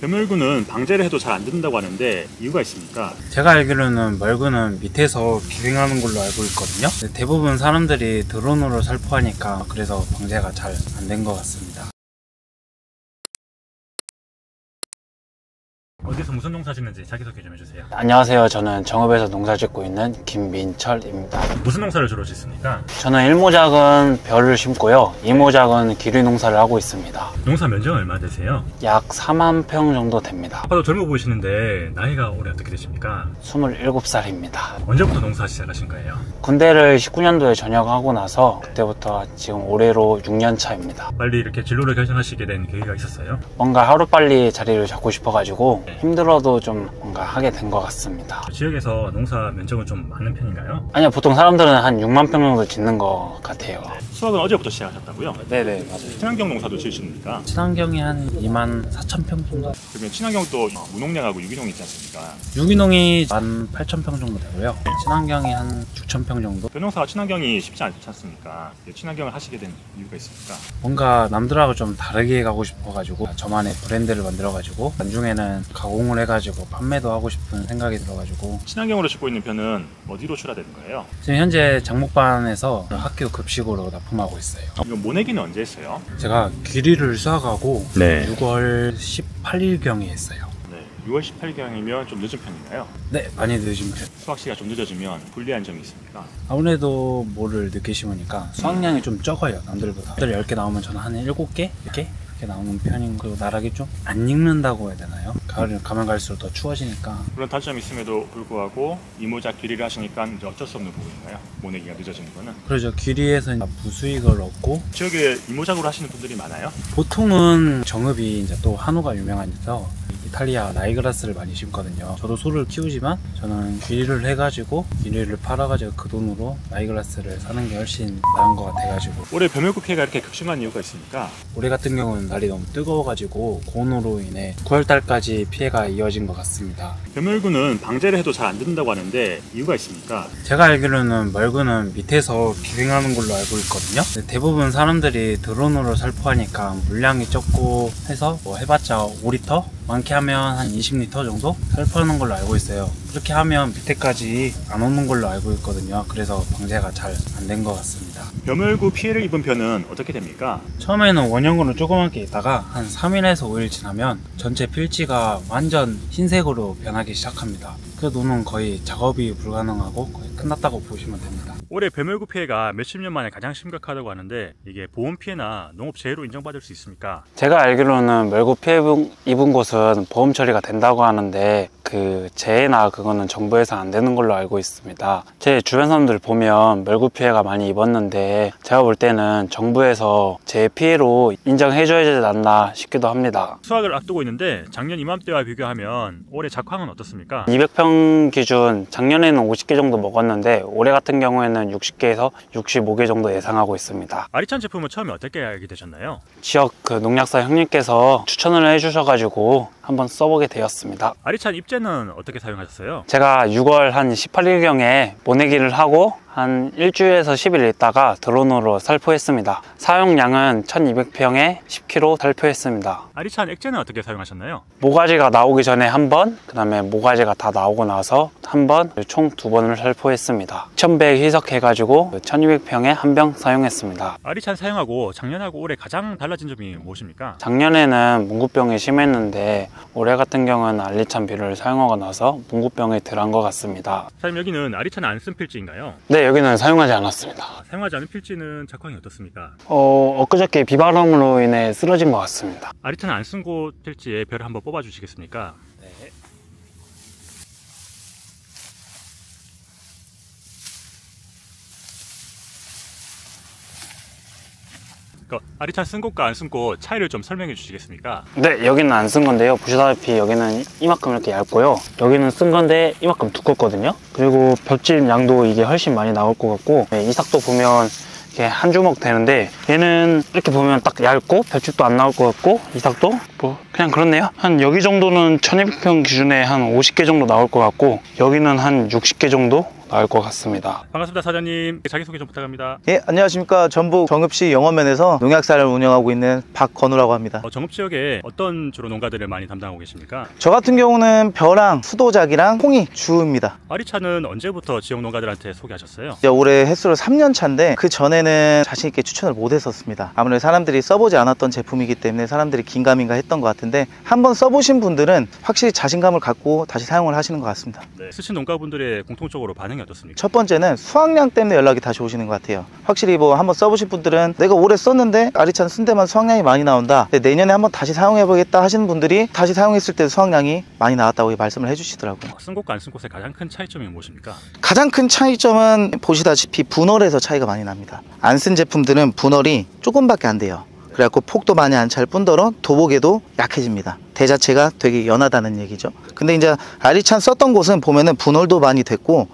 벼멸구는 방제를 해도 잘 안 듣는다고 하는데 이유가 있습니까? 제가 알기로는 멀구는 밑에서 기생하는 걸로 알고 있거든요. 근데 대부분 사람들이 드론으로 살포하니까 그래서 방제가 잘 안 된 것 같습니다. 어디서 무슨 농사 짓는지 자기소개 좀 해주세요. 안녕하세요. 저는 정읍에서 농사 짓고 있는 김민철입니다. 무슨 농사를 주로 짓습니까? 저는 1모작은 벼를 심고요, 2모작은 기리 농사를 하고 있습니다. 농사 면적은 얼마 되세요? 약 4만 평 정도 됩니다. 아빠도 젊어 보이시는데 나이가 올해 어떻게 되십니까? 27살입니다. 언제부터 농사 시작하신 거예요? 군대를 19년도에 전역하고 나서 그때부터 지금 올해로 6년 차입니다. 빨리 이렇게 진로를 결정하시게 된 계기가 있었어요? 뭔가 하루빨리 자리를 잡고 싶어가지고 힘들어도 좀 뭔가 하게 된 것 같습니다. 지역에서 농사 면적은 좀 많은 편인가요? 아니요, 보통 사람들은 한 6만 평 정도 짓는 것 같아요. 수확은 어제부터 시작하셨다고요? 네네, 맞아요. 친환경 농사도 지으십니까? 친환경이 한 2만 4천 평 정도? 그러면 친환경도 무농약하고 유기농이 있지 않습니까? 유기농이 1만 8천 평 정도 되고요, 친환경이 한 6천 평 정도? 벼농사가 친환경이 쉽지 않지 않습니까? 친환경을 하시게 된 이유가 있습니까? 뭔가 남들하고 좀 다르게 가고 싶어가지고 저만의 브랜드를 만들어가지고 나중에는 가공을 해가지고 판매도 하고 싶은 생각이 들어가지고. 친환경으로 짓고 있는 벼는 어디로 출하되는 거예요? 지금 현재 장목반에서 학교 급식으로 납품하고 있어요. 이거 모내기는 언제 했어요? 제가 귀리를 수확하고 네. 6월 18일경에 했어요. 네, 6월 18일경이면 좀 늦은 편인가요? 네, 많이 늦은 편. 수확 시가 좀 늦어지면 불리한 점이 있습니까? 아무래도 뭐를 늦게 심으니까 수확량이 좀 적어요, 남들보다. 10개 나오면 저는 한 7개? 이렇게 나오는 편인 거고, 나락이 좀 안 익는다고 해야 되나요? 가을 가면 갈수록 더 추워지니까. 그런 단점이 있음에도 불구하고 이모작 귀리를 하시니까 이제 어쩔 수 없는 부분인가요? 모내기가 늦어지는 거는? 그래서 귀리에서 부수익을 얻고. 지역에 이모작으로 하시는 분들이 많아요? 보통은 정읍이 이제 또 한우가 유명하니까 이탈리아 라이그라스를 많이 심거든요. 저도 소를 키우지만 저는 귀리를 해가지고 귀리를 팔아가지고 그 돈으로 라이그라스를 사는 게 훨씬 나은 것 같아가지고. 올해 벼멸구 피해가 이렇게 극심한 이유가 있습니까? 올해 같은 경우는 날이 너무 뜨거워가지고 고온으로 인해 9월달까지 피해가 이어진 것 같습니다. 벼멸구는 방제를 해도 잘 안 듣는다고 하는데 이유가 있습니까? 제가 알기로는 멀구는 밑에서 기생하는 걸로 알고 있거든요. 근데 대부분 사람들이 드론으로 살포하니까 물량이 적고 해서 뭐 해봤자 5리터? 많게 하면 한 20리터 정도 살포하는 걸로 알고 있어요. 그렇게 하면 밑에까지 안 오는 걸로 알고 있거든요. 그래서 방제가 잘 안 된 것 같습니다. 벼멸구 피해를 입은 벼는 어떻게 됩니까? 처음에는 원형으로 조그맣게 있다가 한 3일에서 5일 지나면 전체 필지가 완전 흰색으로 변하기 시작합니다. 그 노는 거의 작업이 불가능하고 거의 끝났다고 보시면 됩니다. 올해 벼멸구 피해가 몇십 년 만에 가장 심각하다고 하는데 이게 보험 피해나 농업재해로 인정받을 수 있습니까? 제가 알기로는 멀구 피해 입은 곳은 보험 처리가 된다고 하는데 그 재해나 그거는 정부에서 안 되는 걸로 알고 있습니다. 제 주변 사람들 보면 멀구 피해가 많이 입었는데 제가 볼 때는 정부에서 재해 피해로 인정해줘야 되지 않나 싶기도 합니다. 수확을 앞두고 있는데 작년 이맘때와 비교하면 올해 작황은 어떻습니까? 200평 기준 작년에는 50개 정도 먹었는데 올해 같은 경우에는 60개에서 65개 정도 예상하고 있습니다. 아리찬 제품은 처음에 어떻게 알게 되셨나요? 지역 그 농약사 형님께서 추천을 해주셔가지고 한번 써보게 되었습니다. 아리찬 입제는 어떻게 사용하셨어요? 제가 6월 한 18일경에 모내기를 하고 한 일주일에서 10일 있다가 드론으로 살포했습니다. 사용량은 1200평에 10kg 살포했습니다. 아리찬 액제는 어떻게 사용하셨나요? 모가지가 나오기 전에 한 번, 그 다음에 모가지가 다 나오고 나서 한 번, 총 2번을 살포했습니다. 1100 희석해가지고 1200평에 한 병 사용했습니다. 아리찬 사용하고 작년하고 올해 가장 달라진 점이 무엇입니까? 작년에는 뭉구병이 심했는데 올해 같은 경우는 알리찬 비료를 사용하고 나서 뭉구병이 덜한 것 같습니다. 사장님, 여기는 아리찬 안 쓴 필지인가요? 네, 여기는 사용하지 않았습니다. 사용하지 않은 필지는 작황이 어떻습니까? 엊그저께 비바람으로 인해 쓰러진 것 같습니다. 아리찬 안 쓴 곳 필지에 별을 한번 뽑아 주시겠습니까? 네. 아리찬 쓴 곳과 안 쓴 곳 차이를 좀 설명해 주시겠습니까? 네, 여기는 안 쓴 건데요. 보시다시피 여기는 이만큼 이렇게 얇고요. 여기는 쓴 건데 이만큼 두껍거든요. 그리고 볏짚 양도 이게 훨씬 많이 나올 것 같고, 이삭도 보면 이렇게 한 주먹 되는데 얘는 이렇게 보면 딱 얇고 볏짚도 안 나올 것 같고 이삭도 뭐 그냥 그렇네요. 한 여기 정도는 1200평 기준에 한 50개 정도 나올 것 같고 여기는 한 60개 정도 나을 것 같습니다. 반갑습니다. 사장님, 자기소개 좀 부탁합니다. 예, 안녕하십니까. 전북 정읍시 영업면에서 농약사를 운영하고 있는 박건우라고 합니다. 정읍 지역에 어떤 주로 농가들을 많이 담당하고 계십니까? 저 같은 경우는 벼랑 수도작이랑 콩이 주입니다. 아리차는 언제부터 지역 농가들한테 소개하셨어요? 이제 올해 횟수로 3년 차인데 그 전에는 자신 있게 추천을 못 했었습니다. 아무래도 사람들이 써보지 않았던 제품이기 때문에 사람들이 긴가민가 했던 것 같은데 한번 써보신 분들은 확실히 자신감을 갖고 다시 사용을 하시는 것 같습니다. 네, 쓰신 농가분들의 공통적으로 반응이 어떻습니까? 첫 번째는 수확량 때문에 연락이 다시 오시는 것 같아요. 확실히 뭐 한번 써보신 분들은 내가 올해 썼는데 아리차는 쓴 데만 수확량이 많이 나온다. 근데 내년에 한번 다시 사용해보겠다 하시는 분들이 다시 사용했을 때 수확량이 많이 나왔다고 말씀을 해주시더라고요. 쓴 곳과 안 쓴 곳의 가장 큰 차이점이 무엇입니까? 가장 큰 차이점은 보시다시피 분할에서 차이가 많이 납니다. 안 쓴 제품들은 분할이 조금밖에 안 돼요. 그래갖고 폭도 많이 안 찰 뿐더러 도복에도 약해집니다. 대 자체가 되게 연하다는 얘기죠. 근데 이제 아리찬 썼던 곳은 보면은 분할도 많이 됐고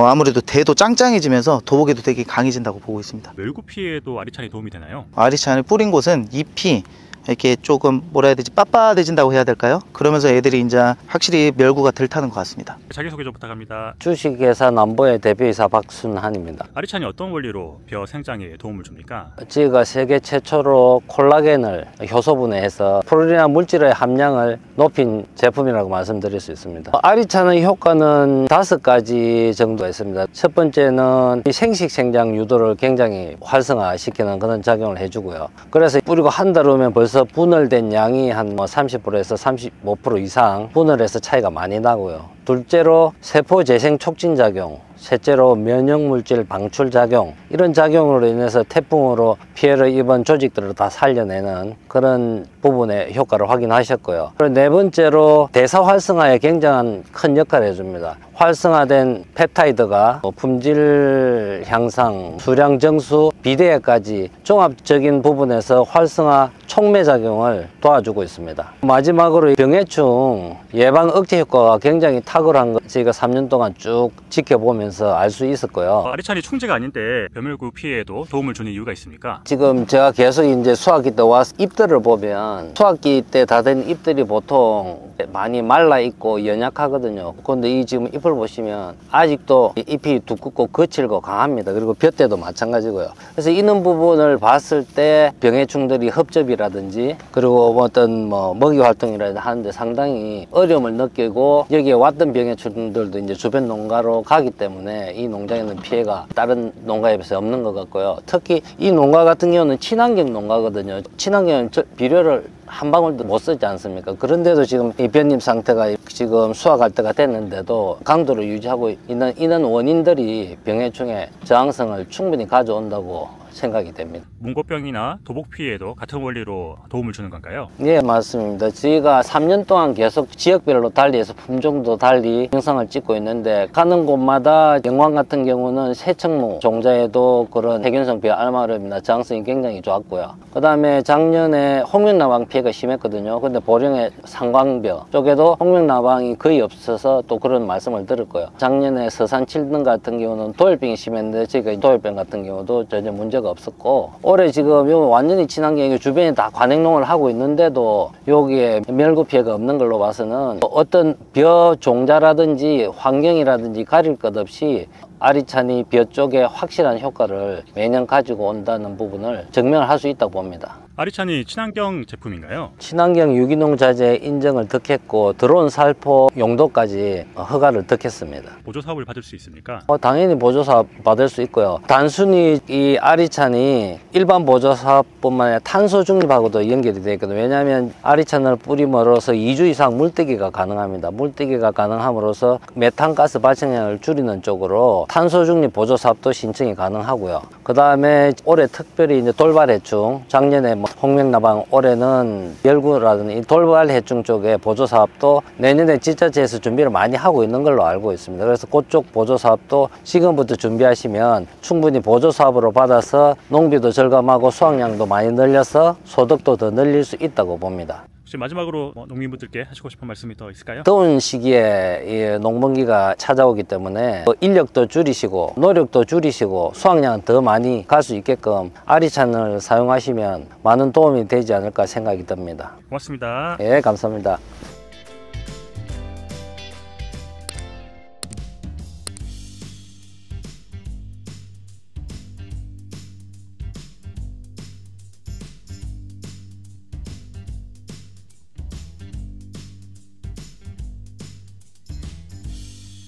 아무래도 대도 짱짱해지면서 도복에도 되게 강해진다고 보고 있습니다. 멸구 피해에도 아리찬이 도움이 되나요? 아리찬을 뿌린 곳은 잎이 이렇게 조금 뭐라 해야 되지, 빳빳해진다고 해야 될까요? 그러면서 애들이 이제 확실히 멸구가 덜 타는 것 같습니다. 자기소개 좀 부탁합니다. 주식회사 남보의 대표이사 박순한입니다. 아리찬이 어떤 원리로 벼 생장에 도움을 줍니까? 저희가 세계 최초로 콜라겐을 효소분해해서 프로틴이나 물질의 함량을 높인 제품이라고 말씀드릴 수 있습니다. 아리찬의 효과는 5가지 정도가 있습니다. 첫 번째는 이 생식 생장 유도를 굉장히 활성화시키는 그런 작용을 해주고요. 그래서 뿌리고 한 달 후면 벌써 분할된 양이 한 30%에서 35% 이상 분할해서 차이가 많이 나고요. 둘째로 세포 재생 촉진 작용, 셋째로 면역물질 방출 작용, 이런 작용으로 인해서 태풍으로 피해를 입은 조직들을 다 살려내는 그런 부분의 효과를 확인하셨고요. 그리고 네 번째로 대사 활성화에 굉장한 큰 역할을 해줍니다. 활성화된 펩타이드가 품질 향상, 수량 정수, 비대해까지 종합적인 부분에서 활성화 촉매 작용을 도와주고 있습니다. 마지막으로 병해충 예방 억제 효과가 굉장히 탁월한 거 저희가 3년 동안 쭉 지켜보면서 알 수 있었고요. 아리찬이 충제가 아닌데 벼멸구 피해에도 도움을 주는 이유가 있습니까? 지금 제가 계속 이제 수확기 때 와서 잎들을 보면 수확기 때 다 된 잎들이 보통 많이 말라 있고 연약하거든요. 그런데 이 지금 잎을 보시면 아직도 잎이 두껍고 거칠고 강합니다. 그리고 벼 때도 마찬가지고요. 그래서 이런 부분을 봤을 때 병해충들이 흡접이라든지 그리고 어떤 먹이 활동이라든지 하는데 상당히 어려움을 느끼고 여기에 왔던 병해충들도 이제 주변 농가로 가기 때문에 이 농장에는 피해가 다른 농가에 비해서 없는 것 같고요. 특히 이 농가 같은 경우는 친환경 농가거든요. 친환경은 비료를 한 방울도 못 쓰지 않습니까? 그런데도 지금 이 벼잎 상태가 지금 수확할 때가 됐는데도 강도를 유지하고 있는 이런 원인들이 병해충의 저항성을 충분히 가져온다고 생각이 됩니다. 문고병이나 도복 피해에도 같은 원리로 도움을 주는 건가요? 예, 맞습니다. 저희가 3년 동안 계속 지역별로 달리해서 품종도 달리 영상을 찍고 있는데 가는 곳마다 영광 같은 경우는 새청무 종자에도 그런 세균성 벼 알마름이나 저항성이 굉장히 좋았고요. 그 다음에 작년에 홍명나방 피해가 심했거든요. 근데 보령의 상광벼 쪽에도 홍명나방이 거의 없어서 또 그런 말씀을 들었고요. 작년에 서산 7등 같은 경우는 도열병이 심했는데 저희가 도열병 같은 경우도 전혀 문제가 없었고 올해 지금 요 완전히 친환경 주변에 다 관행농을 하고 있는데도 여기에 멸구 피해가 없는 걸로 봐서는 어떤 벼 종자라든지 환경이라든지 가릴 것 없이 아리찬이 벼 쪽에 확실한 효과를 매년 가지고 온다는 부분을 증명을 할 수 있다고 봅니다. 아리찬이 친환경 제품인가요? 친환경 유기농 자재 인증을 득했고 드론 살포 용도까지 허가를 득했습니다. 보조 사업을 받을 수 있습니까? 당연히 보조사업 받을 수 있고요. 단순히 이 아리찬이 일반 보조사업뿐만 아니라 탄소 중립하고도 연결이 되어 있거든요. 왜냐하면 아리찬을 뿌림으로써 2주 이상 물뜨기가 가능합니다. 물뜨기가 가능함으로써 메탄가스 발생량을 줄이는 쪽으로 탄소 중립 보조사업도 신청이 가능하고요. 그 다음에 올해 특별히 이제 돌발해충, 작년에 홍명나방, 올해는 멸구라든지 돌발해충 쪽에 보조사업도 내년에 지자체에서 준비를 많이 하고 있는 걸로 알고 있습니다. 그래서 그쪽 보조사업도 지금부터 준비하시면 충분히 보조사업으로 받아서 농비도 절감하고 수확량도 많이 늘려서 소득도 더 늘릴 수 있다고 봅니다. 혹시 마지막으로 농민분들께 하시고 싶은 말씀이 더 있을까요? 더운 시기에 농번기가 찾아오기 때문에 인력도 줄이시고 노력도 줄이시고 수확량 더 많이 갈 수 있게끔 아리찬을 사용하시면 많은 도움이 되지 않을까 생각이 듭니다. 고맙습니다. 예, 감사합니다.